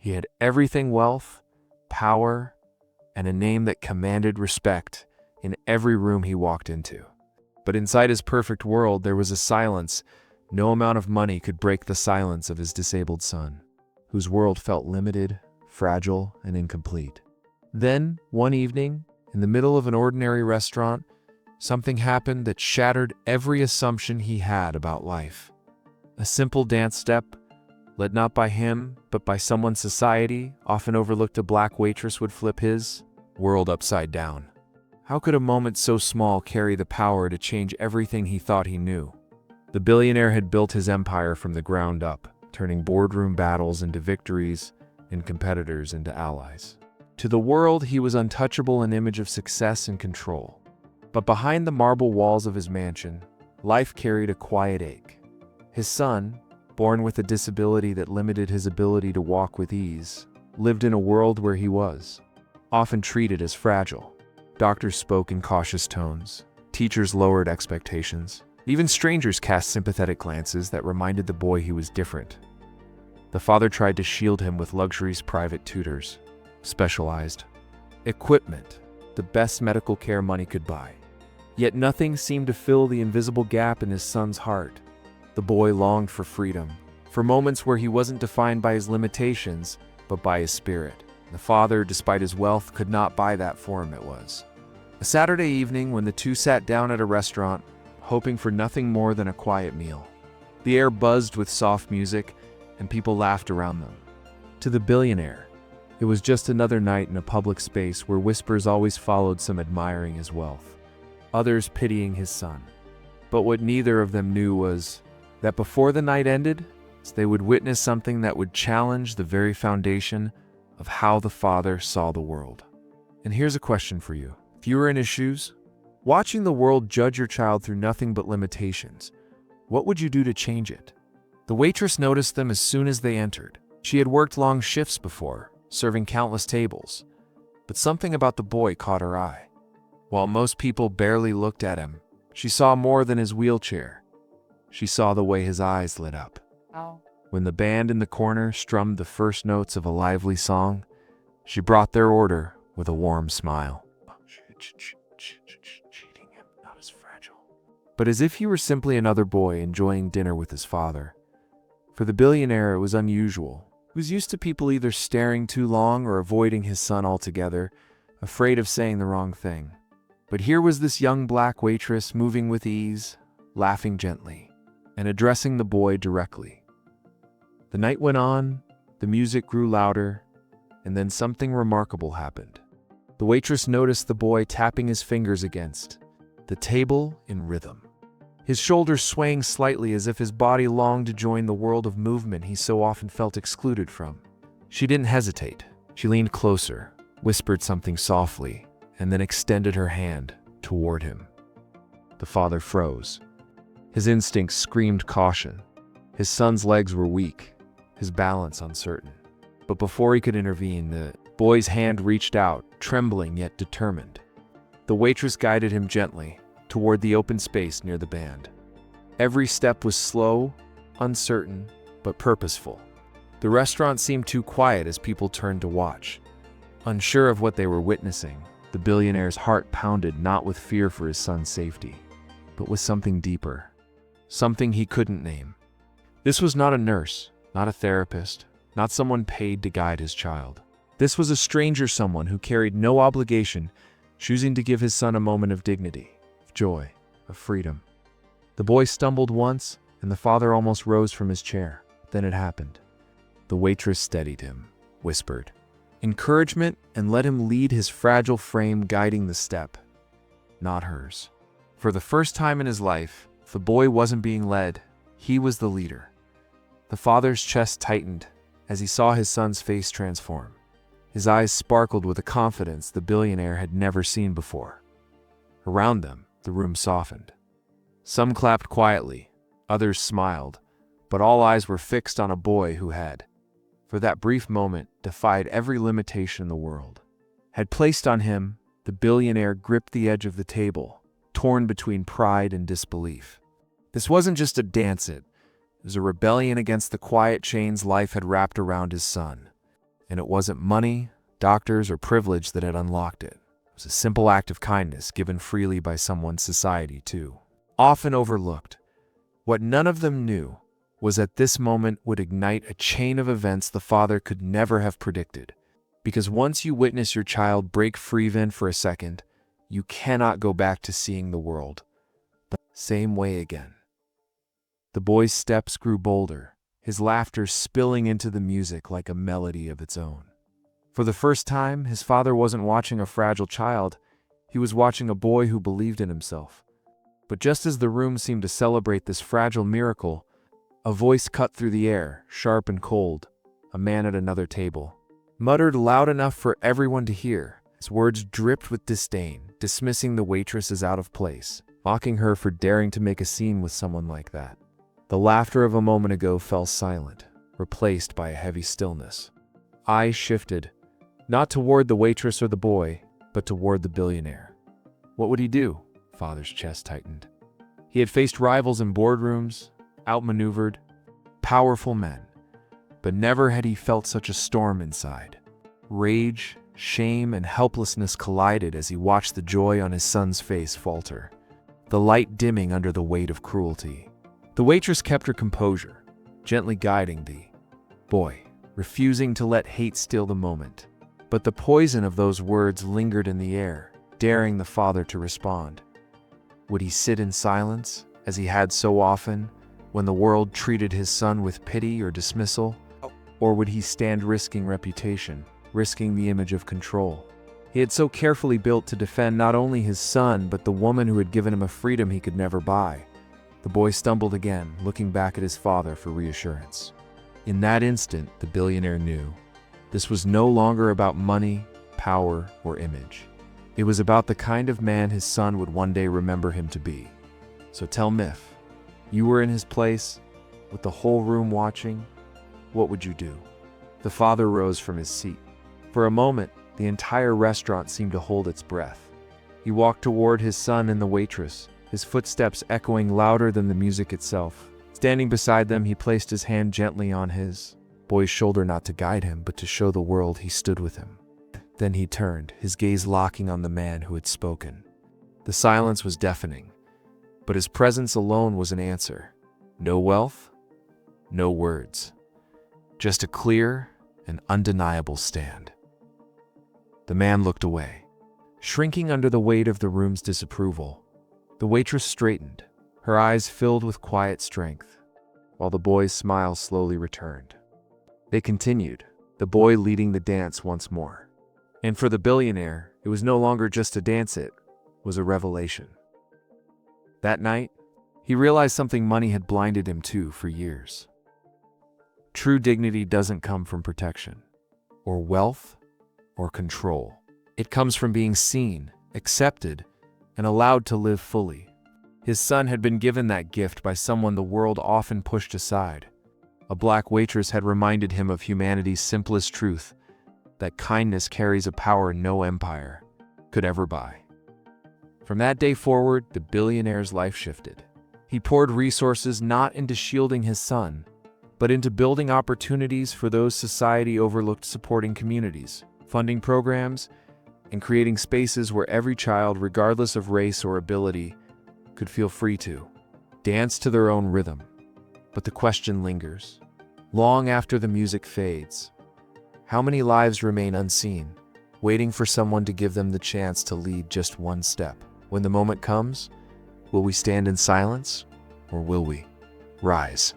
He had everything: wealth, power, and a name that commanded respect in every room he walked into. But inside his perfect world, there was a silence. No amount of money could break the silence of his disabled son, whose world felt limited, fragile, and incomplete. Then, one evening, in the middle of an ordinary restaurant, something happened that shattered every assumption he had about life. A simple dance step, led not by him, but by someone society often overlooked, a black waitress, would flip his world upside down. How could a moment so small carry the power to change everything he thought he knew? The billionaire had built his empire from the ground up, turning boardroom battles into victories and competitors into allies. To the world, he was untouchable, an image of success and control. But behind the marble walls of his mansion, life carried a quiet ache. His son, born with a disability that limited his ability to walk with ease, lived in a world where he was often treated as fragile. Doctors spoke in cautious tones, teachers lowered expectations, even strangers cast sympathetic glances that reminded the boy he was different. The father tried to shield him with luxuries, private tutors, specialized equipment, the best medical care money could buy. Yet nothing seemed to fill the invisible gap in his son's heart. The boy longed for freedom, for moments where he wasn't defined by his limitations, but by his spirit. The father, despite his wealth, could not buy that for him. It was a Saturday evening when the two sat down at a restaurant, hoping for nothing more than a quiet meal. The air buzzed with soft music, and people laughed around them. To the billionaire, it was just another night in a public space where whispers always followed, some admiring his wealth, others pitying his son. But what neither of them knew was that before the night ended, they would witness something that would challenge the very foundation of how the father saw the world. And here's a question for you. If you were in his shoes, watching the world judge your child through nothing but limitations, what would you do to change it? The waitress noticed them as soon as they entered. She had worked long shifts before, serving countless tables, but something about the boy caught her eye. While most people barely looked at him, she saw more than his wheelchair. She saw the way his eyes lit up. When the band in the corner strummed the first notes of a lively song, she brought their order with a warm smile. Cheating him, not as fragile. But as if he were simply another boy enjoying dinner with his father. For the billionaire, it was unusual. He was used to people either staring too long or avoiding his son altogether, afraid of saying the wrong thing. But here was this young black waitress moving with ease, laughing gently, and addressing the boy directly. The night went on, the music grew louder, and then something remarkable happened. The waitress noticed the boy tapping his fingers against the table in rhythm, his shoulders swaying slightly as if his body longed to join the world of movement he so often felt excluded from. She didn't hesitate. She leaned closer, whispered something softly, and then extended her hand toward him. The father froze. His instincts screamed caution. His son's legs were weak, his balance uncertain. But before he could intervene, the boy's hand reached out, trembling yet determined. The waitress guided him gently toward the open space near the band. Every step was slow, uncertain, but purposeful. The restaurant seemed too quiet as people turned to watch. Unsure of what they were witnessing, the billionaire's heart pounded, not with fear for his son's safety, but with something deeper, something he couldn't name. This was not a nurse, not a therapist, not someone paid to guide his child. This was a stranger, someone who carried no obligation, choosing to give his son a moment of dignity, of joy, of freedom. The boy stumbled once, and the father almost rose from his chair. Then it happened. The waitress steadied him, whispered encouragement, and let him lead his fragile frame, guiding the step, not hers. For the first time in his life, the boy wasn't being led, he was the leader. The father's chest tightened as he saw his son's face transform. His eyes sparkled with a confidence the billionaire had never seen before. Around them, the room softened. Some clapped quietly, others smiled, but all eyes were fixed on a boy who had, for that brief moment, defied every limitation in the world. Had placed on him, the billionaire gripped the edge of the table, torn between pride and disbelief. This wasn't just a dance, it was a rebellion against the quiet chains life had wrapped around his son. And it wasn't money, doctors, or privilege that had unlocked it. It was a simple act of kindness given freely by someone's society, too. Often overlooked. What none of them knew was that this moment would ignite a chain of events the father could never have predicted. Because once you witness your child break free even for a second, you cannot go back to seeing the world the same way again. The boy's steps grew bolder, his laughter spilling into the music like a melody of its own. For the first time, his father wasn't watching a fragile child, he was watching a boy who believed in himself. But just as the room seemed to celebrate this fragile miracle, a voice cut through the air, sharp and cold. A man at another table muttered loud enough for everyone to hear. His words dripped with disdain, dismissing the waitress as out of place, mocking her for daring to make a scene with someone like that. The laughter of a moment ago fell silent, replaced by a heavy stillness. Eyes shifted, not toward the waitress or the boy, but toward the billionaire. What would he do? Father's chest tightened. He had faced rivals in boardrooms, outmaneuvered, powerful men, but never had he felt such a storm inside. Rage, shame, and helplessness collided as he watched the joy on his son's face falter, the light dimming under the weight of cruelty. The waitress kept her composure, gently guiding the boy, refusing to let hate steal the moment. But the poison of those words lingered in the air, daring the father to respond. Would he sit in silence, as he had so often, when the world treated his son with pity or dismissal? Or would he stand risking reputation, risking the image of control he had so carefully built to defend not only his son, but the woman who had given him a freedom he could never buy? The boy stumbled again, looking back at his father for reassurance. In that instant, the billionaire knew. This was no longer about money, power, or image. It was about the kind of man his son would one day remember him to be. So tell me, if you were in his place, with the whole room watching, what would you do? The father rose from his seat. For a moment, the entire restaurant seemed to hold its breath. He walked toward his son and the waitress, his footsteps echoing louder than the music itself. Standing beside them, he placed his hand gently on his boy's shoulder, not to guide him, but to show the world he stood with him. Then he turned, his gaze locking on the man who had spoken. The silence was deafening, but his presence alone was an answer. No wealth, no words, just a clear and undeniable stand. The man looked away, shrinking under the weight of the room's disapproval. The waitress straightened, her eyes filled with quiet strength, while the boy's smile slowly returned. They continued, the boy leading the dance once more. And for the billionaire, it was no longer just a dance, it was a revelation. That night, he realized something money had blinded him to for years. True dignity doesn't come from protection, or wealth, or control. It comes from being seen, accepted, and allowed to live fully. His son had been given that gift by someone the world often pushed aside. A black waitress had reminded him of humanity's simplest truth, that kindness carries a power no empire could ever buy. From that day forward, the billionaire's life shifted. He poured resources not into shielding his son, but into building opportunities for those society overlooked, supporting communities, funding programs, and creating spaces where every child, regardless of race or ability, could feel free to dance to their own rhythm. But the question lingers. Long after the music fades, how many lives remain unseen, waiting for someone to give them the chance to lead just one step? When the moment comes, will we stand in silence, or will we rise?